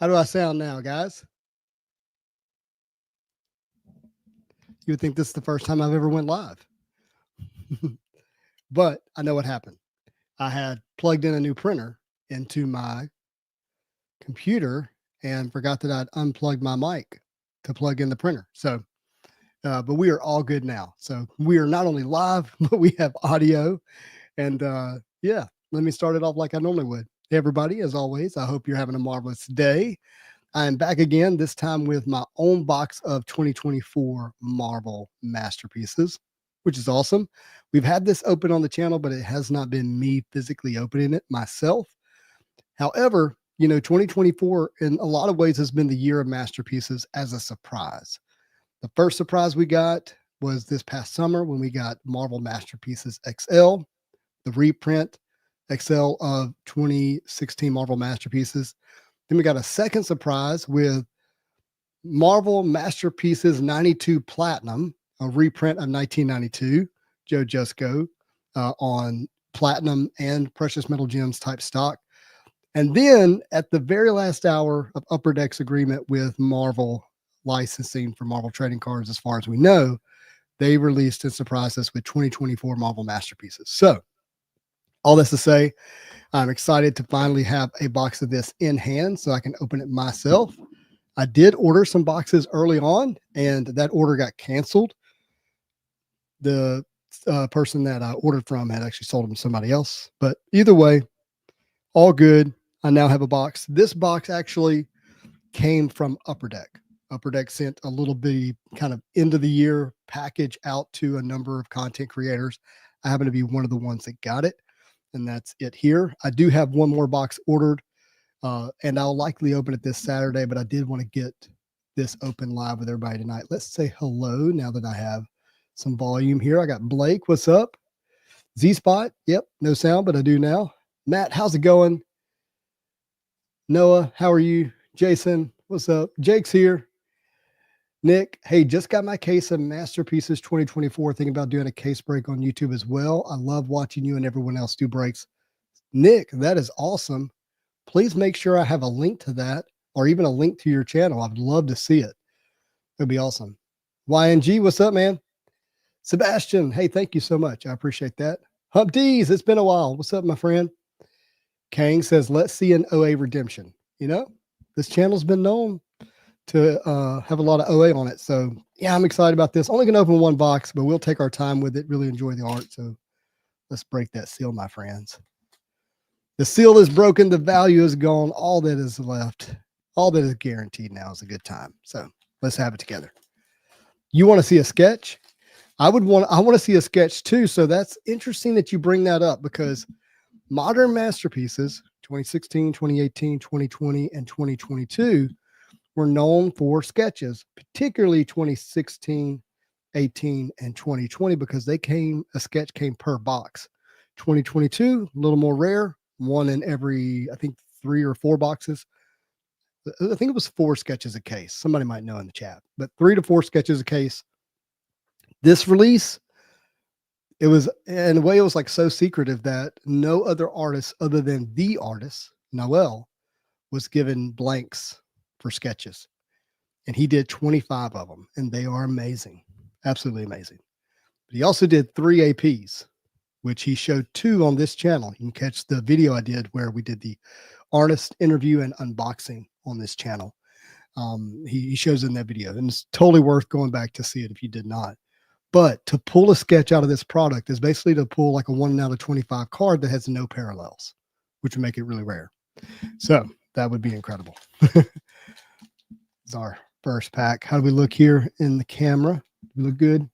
How do I sound now, guys? You would think this is the first time I've ever went live. But I know what happened. I had plugged in a new printer into my computer and forgot that I'd unplugged my mic to plug in the printer. But we are all good now. So we are not only live, but we have audio. And yeah, let me start it off like I normally would. Hey, everybody, as always, I hope you're having a marvelous day. I'm back again, this time with my own box of 2024 Marvel Masterpieces, which is awesome. We've had this open on the channel, but it has not been me physically opening it myself. However, 2024 in a lot of ways has been the year of masterpieces as a surprise. The first surprise we got was this past summer when we got Marvel Masterpieces XL, the reprint XL of 2016 Marvel Masterpieces. Then we got a second surprise with Marvel Masterpieces 92 Platinum, a reprint of 1992, Joe Jusko, on platinum and precious metal gems type stock. And then at the very last hour of Upper Deck's agreement with Marvel licensing for Marvel trading cards, as far as we know, they released and surprised us with 2024 Marvel Masterpieces. So all this to say, I'm excited to finally have a box of this in hand so I can open it myself. I did order some boxes early on, and that order got canceled. The person that I ordered from had actually sold them to somebody else. But either way, all good. I now have a box. This box actually came from Upper Deck. Upper Deck sent a little bitty kind of end of the year package out to a number of content creators. I happen to be one of the ones that got it, and that's it here. I do have one more box ordered, and I'll likely open it this Saturday, but I did want to get this open live with everybody tonight. Let's say hello now that I have some volume here. I got Blake. What's up? Z-Spot. Yep, no sound, but I do now. Matt, how's it going? Noah, how are you? Jason, what's up? Jake's here. Nick, hey, just got my case of Masterpieces 2024. Thinking about doing a case break on YouTube as well. I love watching you and everyone else do breaks. Nick, that is awesome. Please make sure I have a link to that or even a link to your channel. I'd love to see it. It'd be awesome. YNG, what's up, man? Sebastian, hey, thank you so much. I appreciate that. Hump D's, it's been a while. What's up, my friend? Kang says, let's see an OA redemption. This channel's been known to have a lot of OA on it. So yeah, I'm excited about this. Only gonna open one box, but we'll take our time with it. Really enjoy the art. So let's break that seal, my friends. The seal is broken. The value is gone. All that is left, all that is guaranteed now is a good time. So let's have it together. You want to see a sketch? I want to see a sketch too. So that's interesting that you bring that up because modern masterpieces, 2016, 2018, 2020, and 2022 were known for sketches, particularly 2016, 18, and 2020, because a sketch came per box. 2022, a little more rare, one in every, I think, 3 or 4 boxes. I think it was 4 sketches a case. Somebody might know in the chat, but 3 to 4 sketches a case. This release, it was, in a way, it was like so secretive that no other artist other than the artist, Nahuel, was given blanks for sketches. And he did 25 of them, and they are amazing. Absolutely amazing. But he also did 3 APs, which he showed 2 on this channel. You can catch the video I did where we did the artist interview and unboxing on this channel. He shows in that video, and it's totally worth going back to see it if you did not. But to pull a sketch out of this product is basically to pull like a 1 out of 25 card that has no parallels, which would make it really rare. So that would be incredible. It's our first pack. How do we look here in the camera? Do we look good?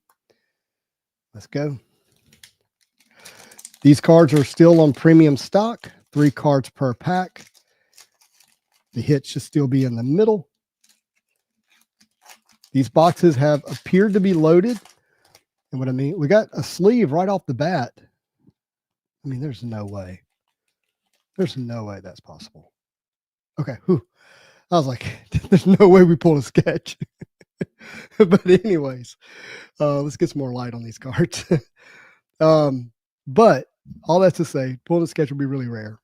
Let's go. These cards are still on premium stock, 3 cards per pack. The hit should still be in the middle. These boxes have appeared to be loaded. And what I mean, we got a sleeve right off the bat. I mean, there's no way. There's no way that's possible. Okay. Whew. I was like, there's no way we pulled a sketch. But anyways, let's get some more light on these cards. But all that to say, pulling a sketch will be really rare.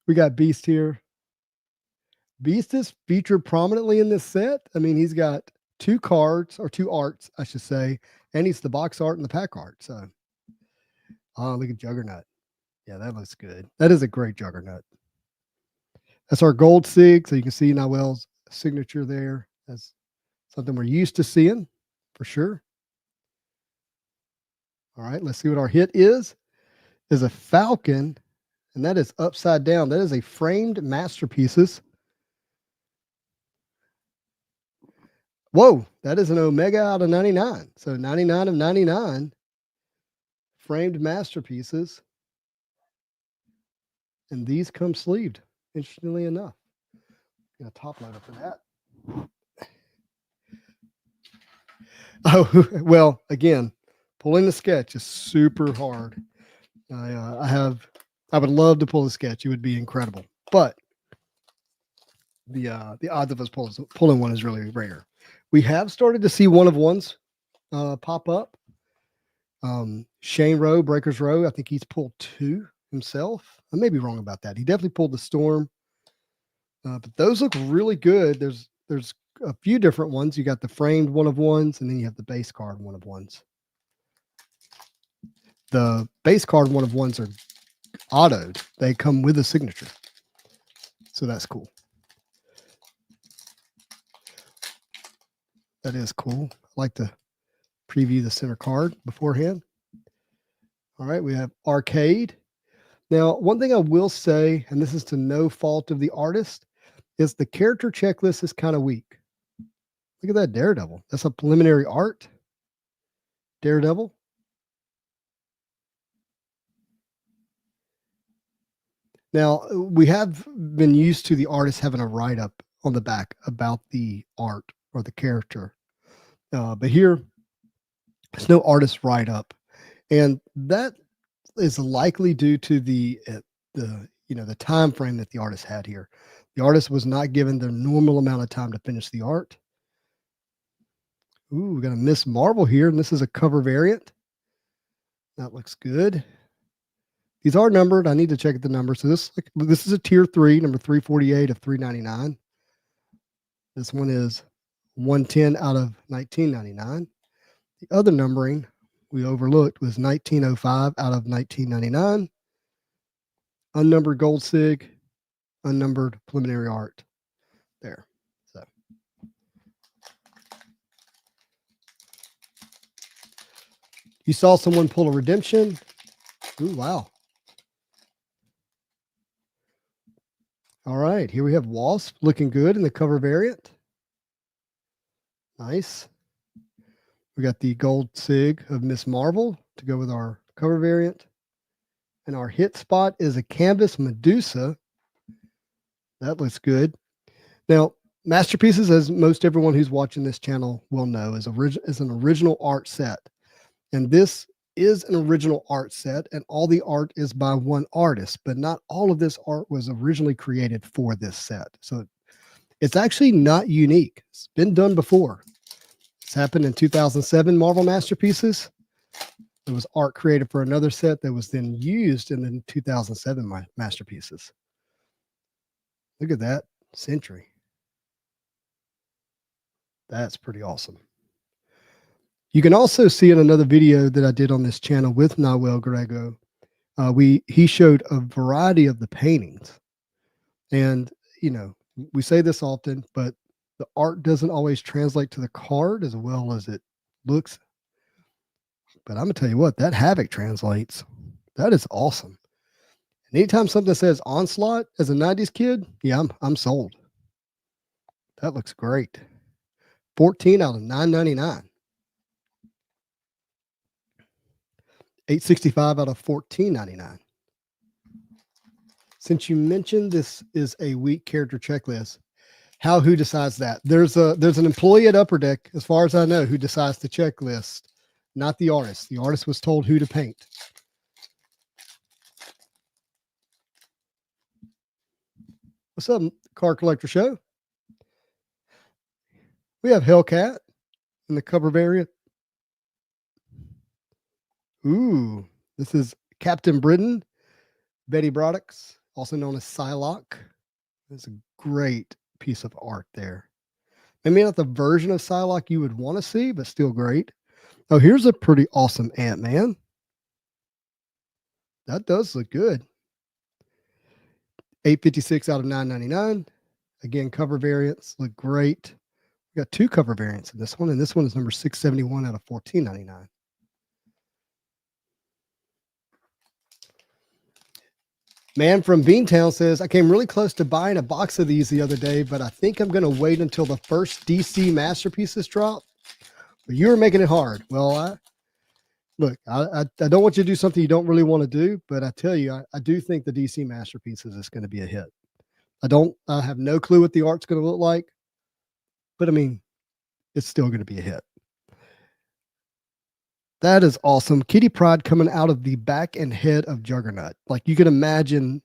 We got Beast here. Beast is featured prominently in this set. I mean, he's got 2 cards, or 2 arts, I should say, and he's the box art and the pack art. So, oh, look at Juggernaut. Yeah, that looks good. That is a great Juggernaut. That's our gold sig. So you can see Nahuel's signature there. That's something we're used to seeing for sure. All right, let's see what our hit is. Is a Falcon, and that is upside down. That is a framed masterpieces. Whoa, that is an Omega out of 99. So 99 of 99 framed masterpieces. And these come sleeved, interestingly enough. I'm going to top load up for that. Oh, well, again, pulling the sketch is super hard. I would love to pull the sketch. It would be incredible. But the odds of us pulling one is really rare. We have started to see one of ones pop up. Shane Rowe, Breakers Row, I think he's pulled 2 himself. I may be wrong about that. He definitely pulled the Storm. But those look really good. There's a few different ones. You got the framed one of ones, and then you have the base card one of ones. The base card one of ones are autoed. They come with a signature. So that's cool. That is cool. I like to preview the center card beforehand. All right, we have Arcade. Now, one thing I will say, and this is to no fault of the artist, is the character checklist is kind of weak. Look at that Daredevil. That's a preliminary art. Daredevil. Now, we have been used to the artist having a write-up on the back about the art or the character. But here, there's no artist write-up. And that is likely due to the time frame that the artist had here. The artist was not given the normal amount of time to finish the art. Ooh, we got a Miss Marvel here, and this is a cover variant. That looks good. These are numbered. I need to check the number. So this is a tier 3, number 348 of 399. This one is 110 out of 1999. The other numbering we overlooked was 1905 out of 1999. Unnumbered gold sig, unnumbered preliminary art there. So you saw someone pull a redemption. Ooh, wow. All right, here we have Wasp looking good in the cover variant. Nice. We got the gold sig of Miss Marvel to go with our cover variant. And our hit spot is a canvas Medusa. That looks good. Now, Masterpieces, as most everyone who's watching this channel will know, is an original art set. And this is an original art set, and all the art is by one artist, but not all of this art was originally created for this set. So it's actually not unique. It's been done before. It's happened in 2007 Marvel Masterpieces. There was art created for another set that was then used in the 2007 Masterpieces. Look at that Sentry. That's pretty awesome. You can also see in another video that I did on this channel with Nahuel Grego, he showed a variety of the paintings. And, we say this often, but the art doesn't always translate to the card as well as it looks. But I'm going to tell you what, that Havoc translates. That is awesome. And anytime something says Onslaught as a 90s kid, yeah, I'm sold. That looks great. 14 out of 999. 865 out of 14.99. Since you mentioned this is a weak character checklist, who decides that? There's an employee at Upper Deck, as far as I know, who decides the checklist, not the artist. The artist was told who to paint. What's up, Card Collector Show? We have Hellcat in the cover variant. Ooh, this is Captain Britain, Betty Broddock's, also known as Psylocke. It's a great piece of art there. Maybe not the version of Psylocke you would want to see, but still great. Oh, here's a pretty awesome Ant-Man. That does look good. 856 out of 999. Again, cover variants look great. We got two cover variants in this one, and this one is number 671 out of 1499. Man from Beantown says, I came really close to buying a box of these the other day, but I think I'm going to wait until the first DC Masterpieces drop. But you're making it hard. Well, I don't want you to do something you don't really want to do, but I tell you, I do think the DC Masterpieces is going to be a hit. I have no clue what the art's going to look like, but I mean, it's still going to be a hit. That is awesome. Kitty Pryde coming out of the back and head of Juggernaut. Like you can imagine,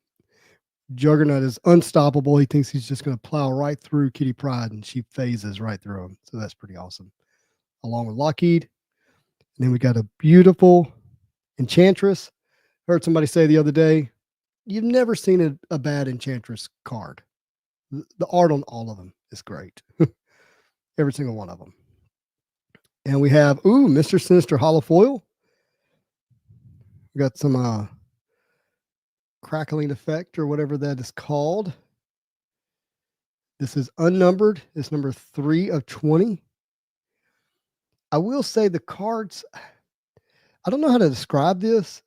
Juggernaut is unstoppable. He thinks he's just going to plow right through Kitty Pryde, and she phases right through him. So that's pretty awesome. Along with Lockheed. And then we got a beautiful Enchantress. Heard somebody say the other day, you've never seen a bad Enchantress card. The art on all of them is great. Every single one of them. And we have, Mr. Sinister Holofoil. We got some crackling effect or whatever that is called. This is unnumbered. It's number 3 of 20. I will say the cards, I don't know how to describe this.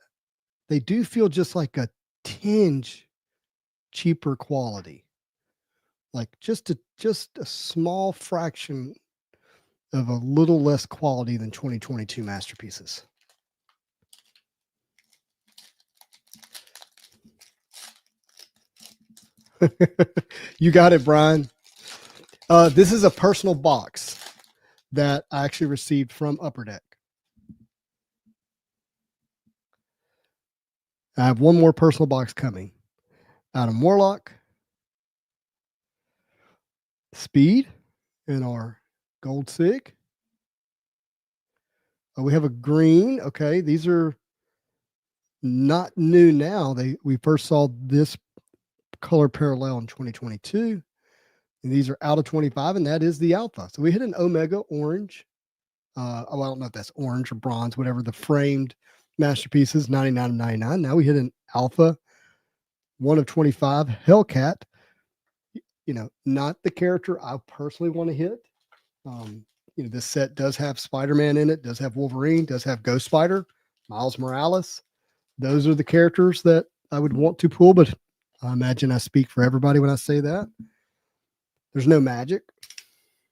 They do feel just like a tinge cheaper quality. Like just a small fraction of a little less quality than 2022 Masterpieces. You got it, Brian. This is a personal box that I actually received from Upper Deck. I have one more personal box coming. Adam Warlock, Speed, and our Gold Sig. We have a green. Okay, these are not new now. We first saw this color parallel in 2022. And these are out of 25, and that is the alpha. So we hit an Omega orange. I don't know if that's orange or bronze, whatever the framed Masterpieces, 99 of 99. Now we hit an alpha, 1 of 25 Hellcat. Not the character I personally want to hit. This set does have Spider-Man in it, does have Wolverine, does have Ghost Spider, Miles Morales. Those are the characters that I would want to pull, but I imagine I speak for everybody when I say that. There's no Magic,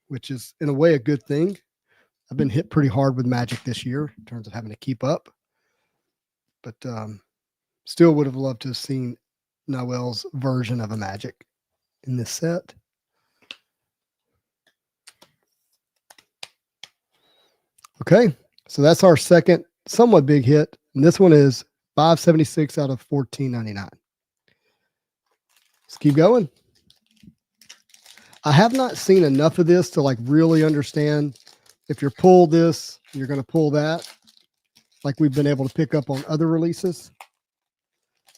which is in a way a good thing. I've been hit pretty hard with Magic this year in terms of having to keep up, but still would have loved to have seen Nahuel's version of a Magic in this set. Okay, so that's our second somewhat big hit, and this one is 576 out of 1499. Let's keep going. I have not seen enough of this to like really understand if you're pull this, you're going to pull that, like we've been able to pick up on other releases.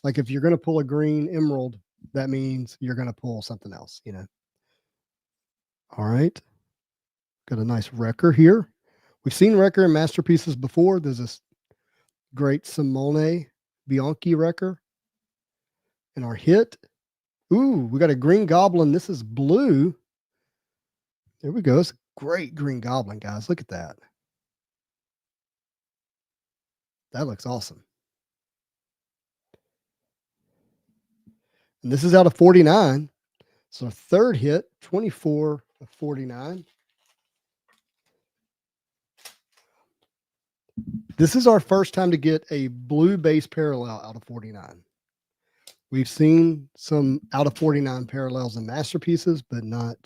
Like if you're going to pull a green emerald, that means you're going to pull something else, All right. Got a nice Wrecker here. We've seen Wrecker in Masterpieces before. There's this great Simone Bianchi Wrecker. And our hit. We got a Green Goblin. This is blue. There we go. It's a great Green Goblin, guys. Look at that. That looks awesome. And this is out of 49. So third hit, 24 of 49. This is our first time to get a blue base parallel out of 49. We've seen some out of 49 parallels in Masterpieces, but not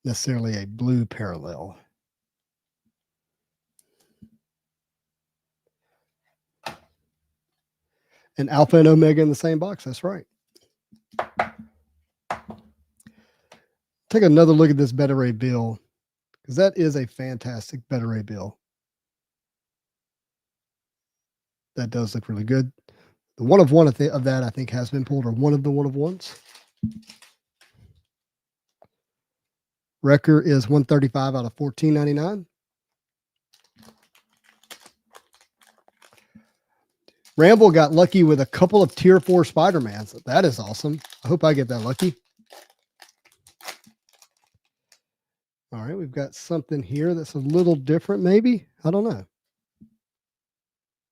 necessarily a blue parallel. And Alpha and Omega in the same box. That's right. Take another look at this Beta Ray Bill, because that is a fantastic Beta Ray Bill. That does look really good. The one of one of that I think has been pulled, or one of the one of ones. Wrecker is 135 out of 14.99. Ramble got lucky with a couple of tier 4 Spider-Mans. That is awesome. I hope I get that lucky. All right, we've got something here that's a little different, maybe. I don't know.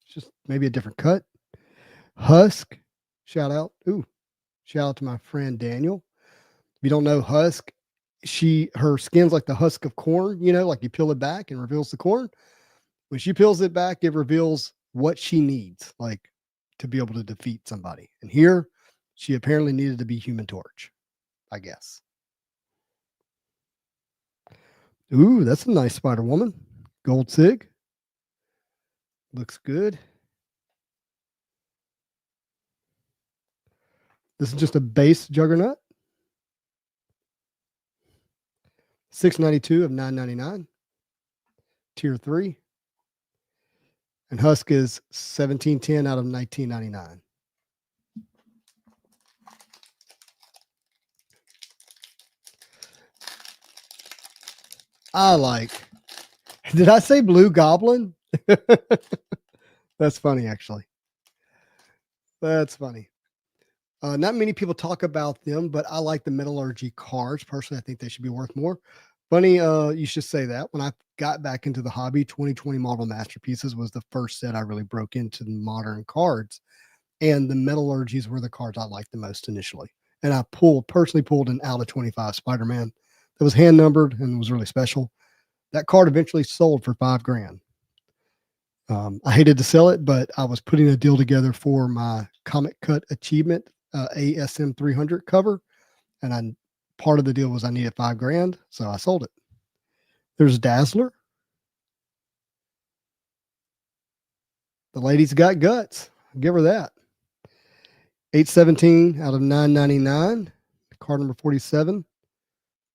It's just maybe a different cut. Husk, shout out. Ooh, shout out to my friend Daniel. If you don't know Husk, her skin's like the husk of corn, like you peel it back and reveals the corn. When she peels it back, it reveals what she needs, like to be able to defeat somebody. And here, she apparently needed to be Human Torch, I guess. Ooh, that's a nice Spider-Woman. Gold Sig. Looks good. This is just a base Juggernaut. 692 of 999. Tier 3. And Husk is 1710 out of 1999. Did I say Blue Goblin? That's funny, actually. That's funny. Not many people talk about them, but I like the Metallurgy cards. Personally, I think they should be worth more. Funny, you should say that. When I got back into the hobby, 2020 Marvel Masterpieces was the first set I really broke into the modern cards. And the Metallurgies were the cards I liked the most initially. And I personally pulled an out of 25 Spider-Man that was hand numbered and was really special. That card eventually sold for $5,000. I hated to sell it, but I was putting a deal together for my Comic Cut Achievement ASM 300 cover. And part of the deal was I needed $5,000, so I sold it. There's Dazzler. The lady's got guts. I'll give her that. 817 out of 999. Card number 47.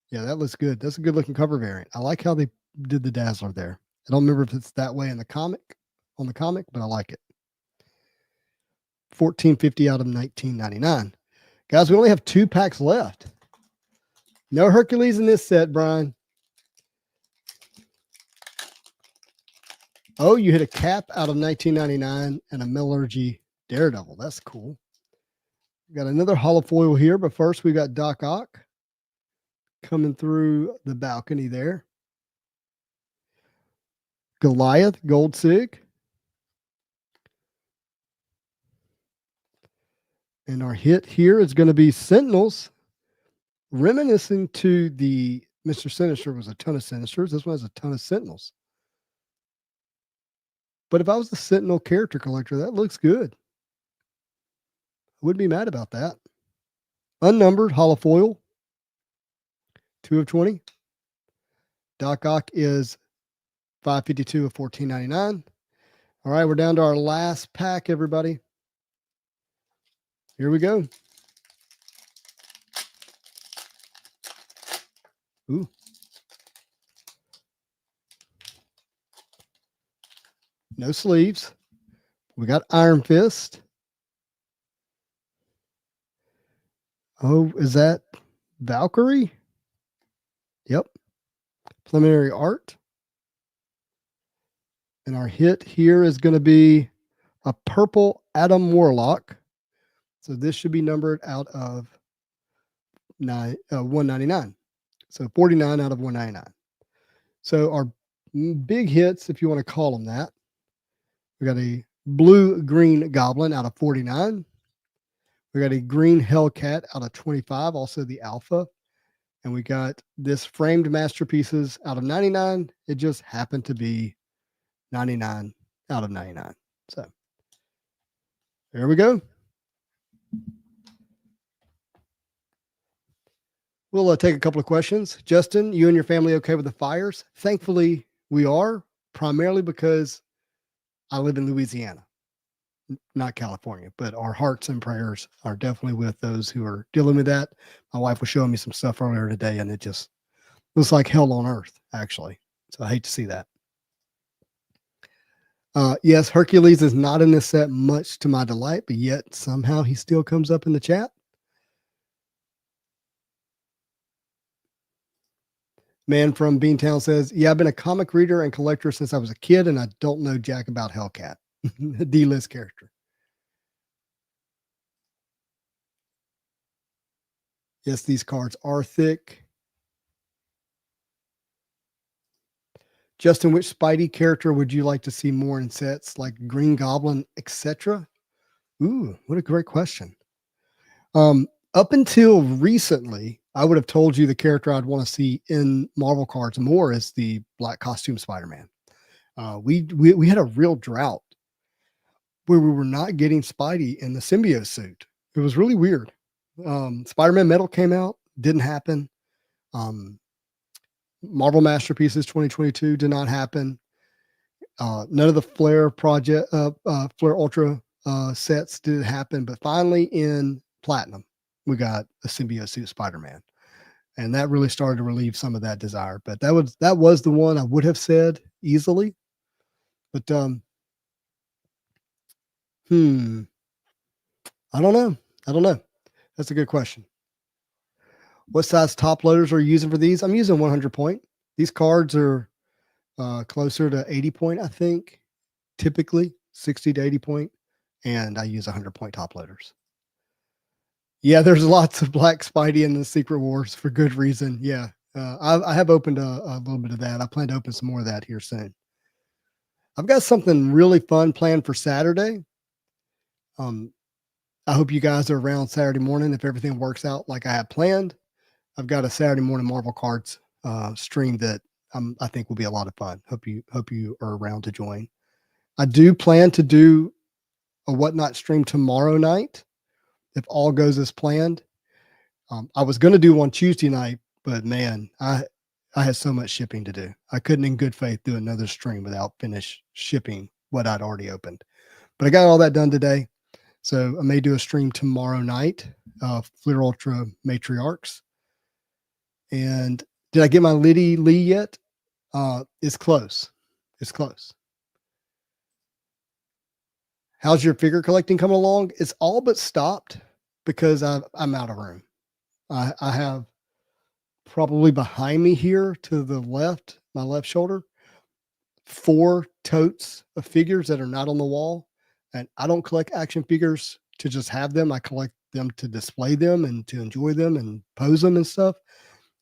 Yeah, that looks good. That's a good looking cover variant. I like how they did the Dazzler there. I don't remember if it's that way on the comic, but I like it. 1450 out of 1999. Guys, we only have 2 packs left. No Hercules in this set, Brian. Oh, you hit a Cap out of 1999 and a Metallurgy Daredevil. That's cool. We got another holofoil here, but first we got Doc Ock coming through the balcony there. Goliath, Gold Sig. And our hit here is going to be Sentinels, reminiscing to the Mr. Sinister was a ton of Sinisters. This one has a ton of Sentinels. But if I was a Sentinel character collector, that looks good. I wouldn't be mad about that. Unnumbered, holofoil, 2 of 20. Doc Ock is 552 of 1499. All right, we're down to our last pack, everybody. Here we go. Ooh. No sleeves. We got Iron Fist. Oh, is that Valkyrie? Yep. Preliminary art. And our hit here is going to be a purple Adam Warlock. So this should be numbered out of 199. So 49 out of 199. So our big hits, if you want to call them that, we got a blue-green Goblin out of 49. We got a green Hellcat out of 25, also the Alpha. And we got this framed masterpieces out of 99. It just happened to be 99 out of 99. So there we go. We'll take a couple of questions. Justin, you and your family okay with the fires? Thankfully, we are, primarily because I live in Louisiana, not California, but our hearts and prayers are definitely with those who are dealing with that. My wife was showing me some stuff earlier today, and it just looks like hell on earth, actually. So I hate to see that. Yes, Hercules is not in this set, much to my delight, but yet somehow he still comes up in the chat. Man from Beantown says, yeah, I've been a comic reader and collector since I was a kid, and I don't know jack about Hellcat. D-list character. Yes, these cards are thick. Justin, which Spidey character would you like to see more in sets, like Green Goblin, etc.? Ooh, what a great question. Up until recently, I would have told you the character I'd want to see in Marvel cards more is the black costume Spider-Man. We had a real drought where we were not getting Spidey in the symbiote suit. It was really weird. Spider-Man Metal came out, didn't happen. Marvel Masterpieces 2022 did not happen. None of the Flare project, Flare Ultra sets did happen, but finally in Platinum, we got a symbiote suit Spider-Man, and that really started to relieve some of that desire. But that was the one I would have said easily. But I don't know. That's a good question. What size top loaders are you using for these? I'm using 100 point. These cards are closer to 80 point, I think, typically 60 to 80 point, and I use 100 point top loaders. Yeah, there's lots of Black Spidey in the Secret Wars for good reason. Yeah, I have opened a little bit of that. I plan to open some more of that here soon. I've got something really fun planned for Saturday. I hope you guys are around Saturday morning if everything works out like I had planned. I've got a Saturday morning Marvel Cards stream that I think will be a lot of fun. Hope you are around to join. I do plan to do a Whatnot stream tomorrow night if all goes as planned. I was going to do one Tuesday night, but man, I had so much shipping to do. I couldn't in good faith do another stream without finish shipping what I'd already opened. But I got all that done today. So I may do a stream tomorrow night, Fleer Ultra Matriarchs. And did I get my Liddy Lee yet? It's close. It's close. How's your figure collecting coming along? It's all but stopped because I'm out of room. I have probably behind me here to the left, my left shoulder, 4 totes of figures that are not on the wall. And I don't collect action figures to just have them. I collect them to display them and to enjoy them and pose them and stuff.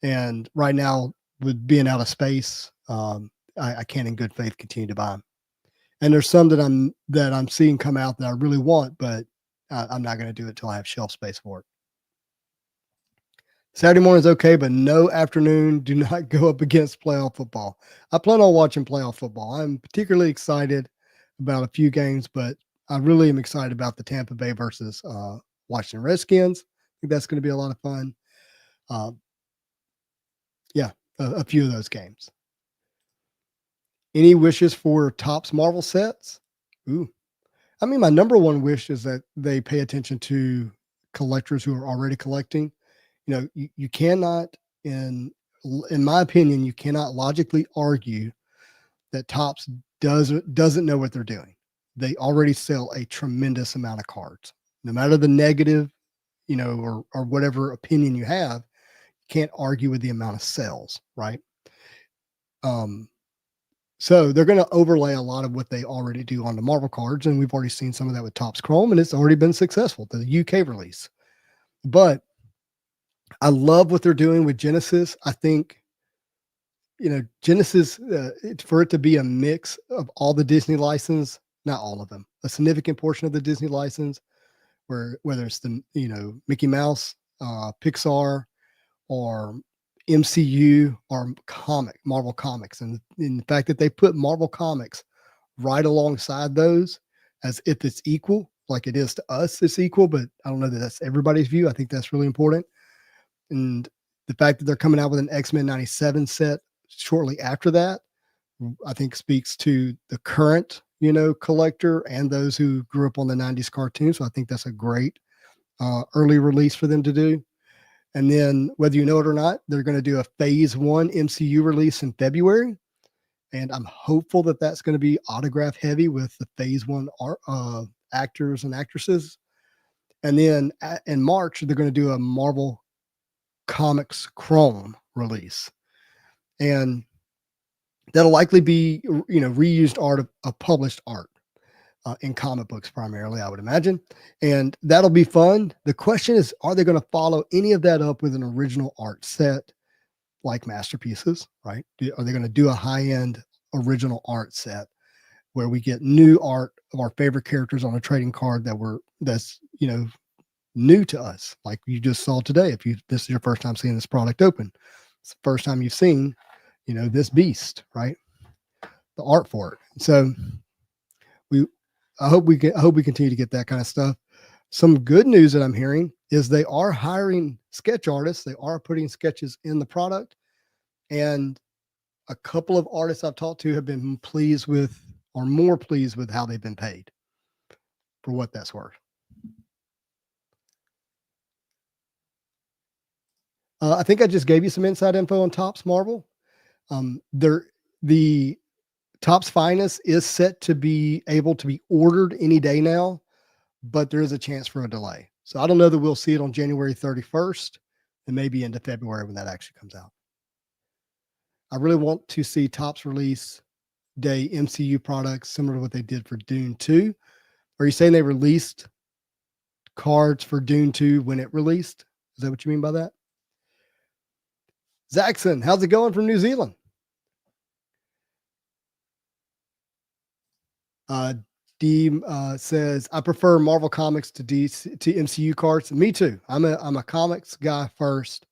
And right now, with being out of space, I can't in good faith continue to buy them. And there's some that I'm seeing come out that I really want, but I'm not going to do it till I have shelf space for it. Saturday morning is okay, but no afternoon. Do not go up against playoff football. I plan on watching playoff football. I'm particularly excited about a few games, but I really am excited about the Tampa Bay versus Washington Redskins. I think that's going to be a lot of fun. Yeah, a few of those games. Any wishes for Topps Marvel sets? Ooh. I mean, my number one wish is that they pay attention to collectors who are already collecting. You know, you cannot, in my opinion, you cannot logically argue that Topps doesn't know what they're doing. They already sell a tremendous amount of cards. No matter the negative, or whatever opinion you have, you can't argue with the amount of sales, right? So they're going to overlay a lot of what they already do on the Marvel cards, and we've already seen some of that with Topps Chrome, and it's already been successful, the UK release. But I love what they're doing with Genesis. I think, Genesis, for it to be a mix of all the Disney license, not all of them, a significant portion of the Disney license, whether it's the, Mickey Mouse, Pixar, or MCU or Marvel Comics. And in the fact that they put Marvel Comics right alongside those as if it's equal, like it is to us, it's equal, but I don't know that that's everybody's view. I think that's really important. And the fact that they're coming out with an X-Men 97 set shortly after that, I think speaks to the current, collector and those who grew up on the 90s cartoons. So I think that's a great early release for them to do. And then whether you know it or not, they're going to do a phase 1 MCU release in February. And I'm hopeful that that's going to be autograph heavy with the phase 1 actors and actresses. And then in March, they're going to do a Marvel Comics Chrome release. and that'll likely be, reused art of published art. In comic books primarily, I would imagine. And that'll be fun. The question is, are they going to follow any of that up with an original art set like Masterpieces, right? Are they going to do a high-end original art set where we get new art of our favorite characters on a trading card that's new to us, like you just saw today? If this is your first time seeing this product open, it's the first time you've seen, this beast, right? The art for it. So we I hope we continue to get that kind of stuff. Some good news that I'm hearing is they are hiring sketch artists. They are putting sketches in the product, and a couple of artists I've talked to have been pleased with, or more pleased with, how they've been paid, for what that's worth. I think I just gave you some inside info on Topps Marvel. The Topps Finest is set to be able to be ordered any day now, but there is a chance for a delay. So I don't know that we'll see it on January 31st, and maybe into February when that actually comes out. I really want to see Topps release day MCU products similar to what they did for Dune 2. Are you saying they released cards for Dune 2 when it released? Is that what you mean by that? Zaxxon, how's it going from New Zealand? Deem says, I prefer Marvel Comics to MCU cards. Me too. I'm a comics guy first,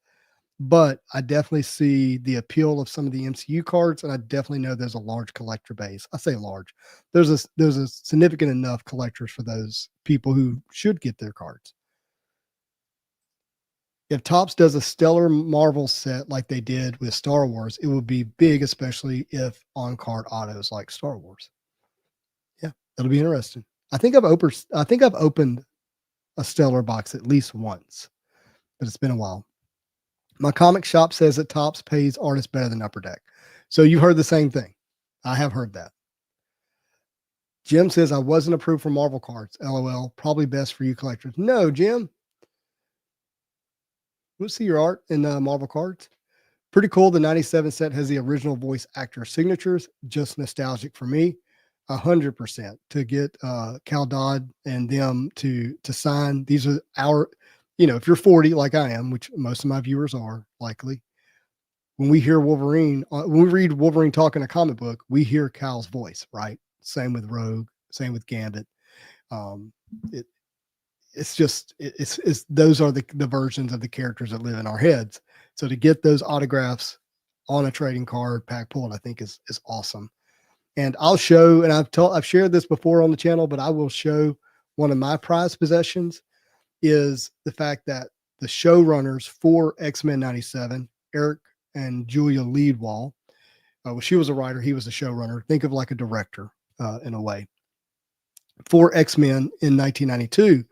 but I definitely see the appeal of some of the MCU cards, and I definitely know there's a large collector base. I say large. There's a significant enough collectors for those people who should get their cards. If Topps does a stellar Marvel set like they did with Star Wars, it would be big, especially if on-card autos like Star Wars. Yeah, that'll be interesting. I think I've opened a stellar box at least once, but it's been a while. My comic shop says that Topps pays artists better than Upper Deck. So you've heard the same thing. I have heard that. Jim says I wasn't approved for Marvel cards. LOL. Probably best for you collectors. No, Jim. We'll see your art in Marvel cards. Pretty cool. The 97 set has the original voice actor signatures. Just nostalgic for me. 100% to get Cal Dodd and them to sign. These are our, if you're 40 like I am, which most of my viewers are likely, when we hear Wolverine, when we read Wolverine talk in a comic book, we hear Cal's voice, right? Same with Rogue, same with Gambit. It's those are the versions of the characters that live in our heads. So to get those autographs on a trading card pack pulled, I think is awesome. And I'll show, and I've shared this before on the channel, but I will show one of my prized possessions is the fact that the showrunners for X-Men 97, Eric and Julia Leadwall, well, she was a writer, he was a showrunner. Think of like a director in a way. For X-Men in 1992,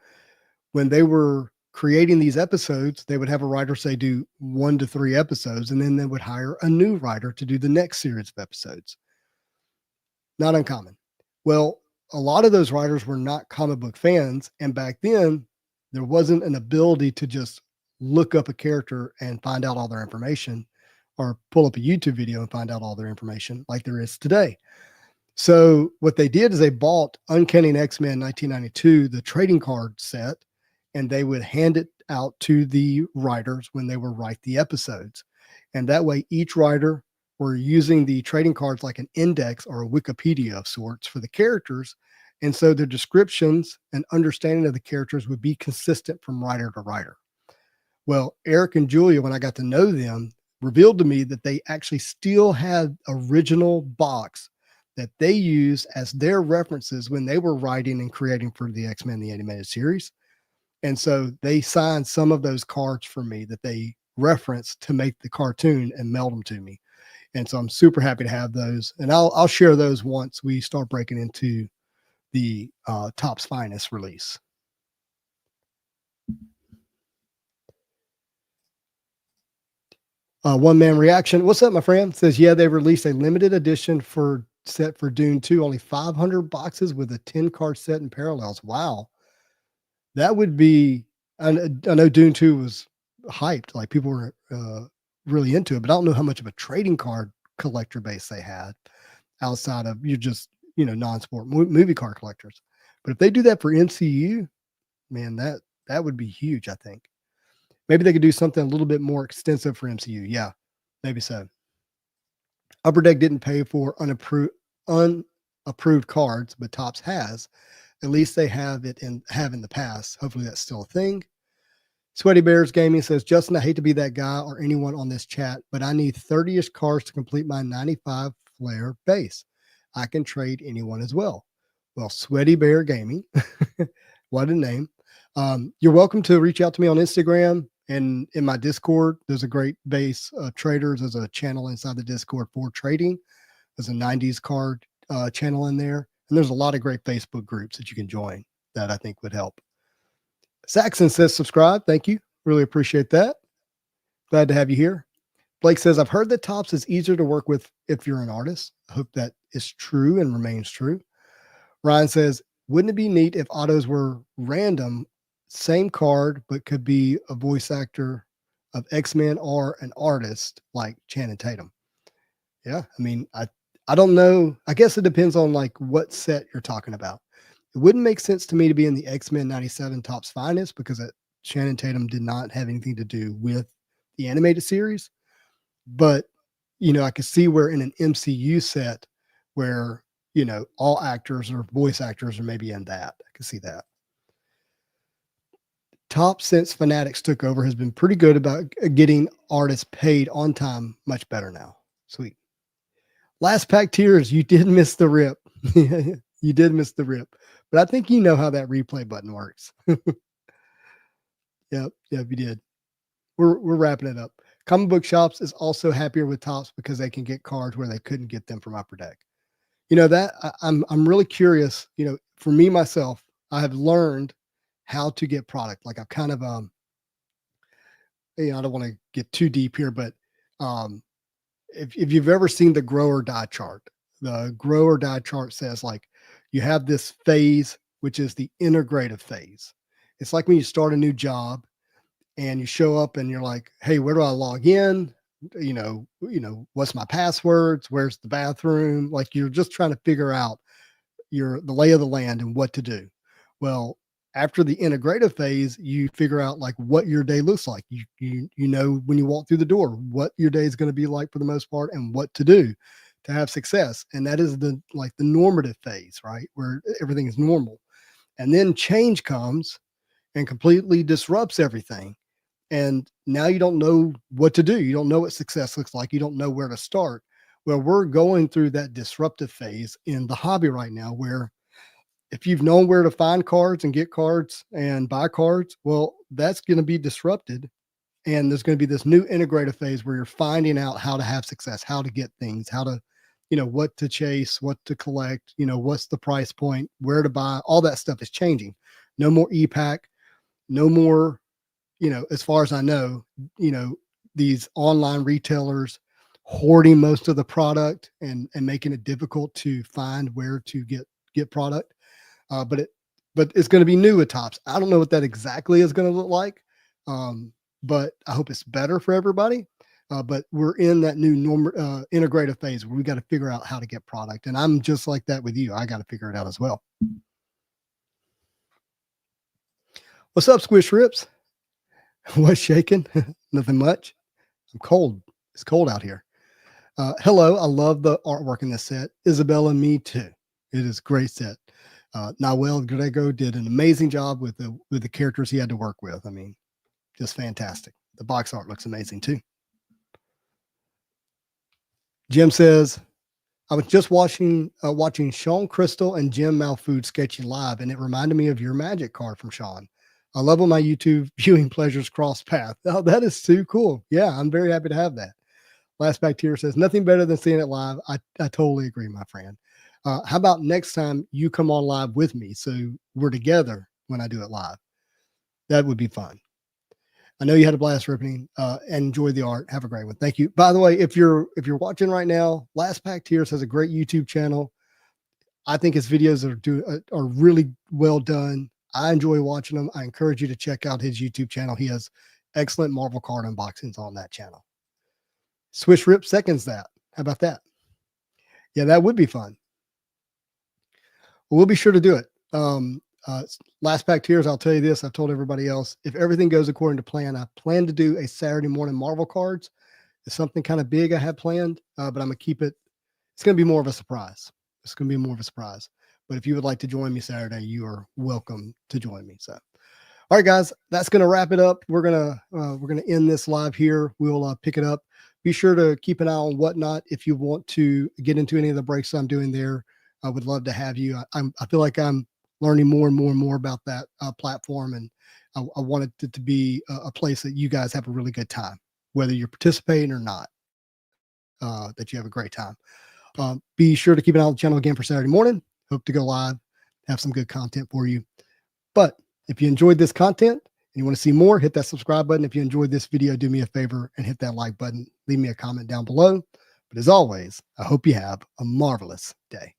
when they were creating these episodes, they would have a writer say do 1 to 3 episodes, and then they would hire a new writer to do the next series of episodes. Not uncommon. Well, a lot of those writers were not comic book fans, and back then there wasn't an ability to just look up a character and find out all their information, or pull up a YouTube video and find out all their information like there is today. So what they did is they bought Uncanny X-Men 1992, the trading card set, and they would hand it out to the writers when they would write the episodes. And that way each writer were using the trading cards like an index or a Wikipedia of sorts for the characters. And so the descriptions and understanding of the characters would be consistent from writer to writer. Well, Eric and Julia, when I got to know them, revealed to me that they actually still had original box that they used as their references when they were writing and creating for the X-Men, the animated series. And so they signed some of those cards for me that they referenced to make the cartoon and mailed them to me. And so I'm super happy to have those. And I'll share those once we start breaking into the Topps Finest release. One Man Reaction. What's up, my friend? Says, yeah, they released a limited edition set for Dune 2, only 500 boxes with a 10 card set and parallels. Wow. That would be, I know Dune 2 was hyped. Like people were really into it, but I don't know how much of a trading card collector base they had outside of you just, non-sport movie card collectors. But if they do that for MCU, man, that would be huge, I think. Maybe they could do something a little bit more extensive for MCU. Yeah, maybe so. Upper Deck didn't pay for unapproved cards, but Topps has. At least they have in the past. Hopefully that's still a thing. Sweaty Bears Gaming says, Justin, I hate to be that guy or anyone on this chat, but I need 30-ish cards to complete my 95 Flair base. I can trade anyone as well. Well, Sweaty Bear Gaming, what a name. You're welcome to reach out to me on Instagram and in my Discord. There's a great base of traders. There's a channel inside the Discord for trading. There's a 90s card channel in there. And there's a lot of great Facebook groups that you can join that I think would help. Saxon says, subscribe. Thank you. Really appreciate that. Glad to have you here. Blake says, I've heard that Topps is easier to work with if you're an artist. I hope that is true and remains true. Ryan says, wouldn't it be neat if autos were random, same card, but could be a voice actor of X-Men or an artist like Channing Tatum? Yeah, I mean, I don't know. I guess it depends on like what set you're talking about. It wouldn't make sense to me to be in the X-Men 97 Topps Finest because Channing Tatum did not have anything to do with the animated series. But, I could see where in an MCU set where, all actors or voice actors are maybe in that. I can see that. Topps, since Fanatics took over, has been pretty good about getting artists paid on time. Much better now. Sweet. Last Pack Tears, you did miss the rip. You did miss the rip. But I think you know how that replay button works. Yep, you did. We're wrapping it up. Comic Book Shops is also happier with Topps because they can get cards where they couldn't get them from Upper Deck. I'm really curious. For me myself, I have learned how to get product. Like I've kind of I don't want to get too deep here, but if you've ever seen the grow or die chart, the grow or die chart says like you have this phase, which is the integrative phase. It's like when you start a new job and you show up and you're like, hey, where do I log in? What's my passwords? Where's the bathroom? Like you're just trying to figure out the lay of the land and what to do. Well, after the integrative phase, you figure out like what your day looks like. You know when you walk through the door, what your day is going to be like for the most part and what to do to have success. And that is the normative phase, right? Where everything is normal. And then change comes and completely disrupts everything. And now you don't know what to do. You don't know what success looks like. You don't know where to start. Well, we're going through that disruptive phase in the hobby right now, where if you've known where to find cards and get cards and buy cards, well, that's going to be disrupted. And there's going to be this new integrative phase where you're finding out how to have success, how to get things, how to, what to chase, what to collect, what's the price point, where to buy. All that stuff is changing. No more e-pack, no more, as far as I know, these online retailers hoarding most of the product and making it difficult to find where to get product. But it's going to be new at Topps. I don't know what that exactly is going to look like. But I hope it's better for everybody. But we're in that new integrative phase where we got to figure out how to get product. And I'm just like that with you. I got to figure it out as well. What's up, Squish Rips? What's shaking? Nothing much. I'm cold. It's cold out here. Hello. I love the artwork in this set. Isabella, me too. It is a great set. Nahuel Grego did an amazing job with the characters he had to work with. I mean, just fantastic. The box art looks amazing too. Jim says, I was just watching Sean Crystal and Jim Malfood sketching live, and it reminded me of your Magic card from Sean. I love when my YouTube viewing pleasures cross paths. Oh, that is too cool. Yeah, I'm very happy to have that. Last Bacteria says, nothing better than seeing it live. I totally agree, my friend. How about next time you come on live with me so we're together when I do it live? That would be fun. I know you had a blast ripping and enjoy the art. Have a great one. Thank you. By the way, if you're watching right now, Last Pack Tears has a great YouTube channel. I think his videos are really well done. I enjoy watching them. I encourage you to check out his YouTube channel. He has excellent Marvel card unboxings on that channel. Swish Rip seconds that. How about that? Yeah, that would be fun. We'll be sure to do it. Last pack tiers, I'll tell you this. I've told everybody else, if everything goes according to plan, I plan to do a Saturday morning Marvel cards. It's something kind of big I have planned, but I'm going to keep it. It's going to be more of a surprise. It's going to be more of a surprise. But if you would like to join me Saturday, you are welcome to join me. So, all right, guys, that's going to wrap it up. We're gonna end this live here. We'll pick it up. Be sure to keep an eye on Whatnot if you want to get into any of the breaks I'm doing there. I would love to have you. I feel like I'm learning more and more and more about that platform, and I want it to be a place that you guys have a really good time, whether you're participating or not. That you have a great time. Be sure to keep an eye on the channel again for Saturday morning. Hope to go live, have some good content for you. But if you enjoyed this content and you want to see more, hit that subscribe button. If you enjoyed this video, do me a favor and hit that like button. Leave me a comment down below. But as always, I hope you have a marvelous day.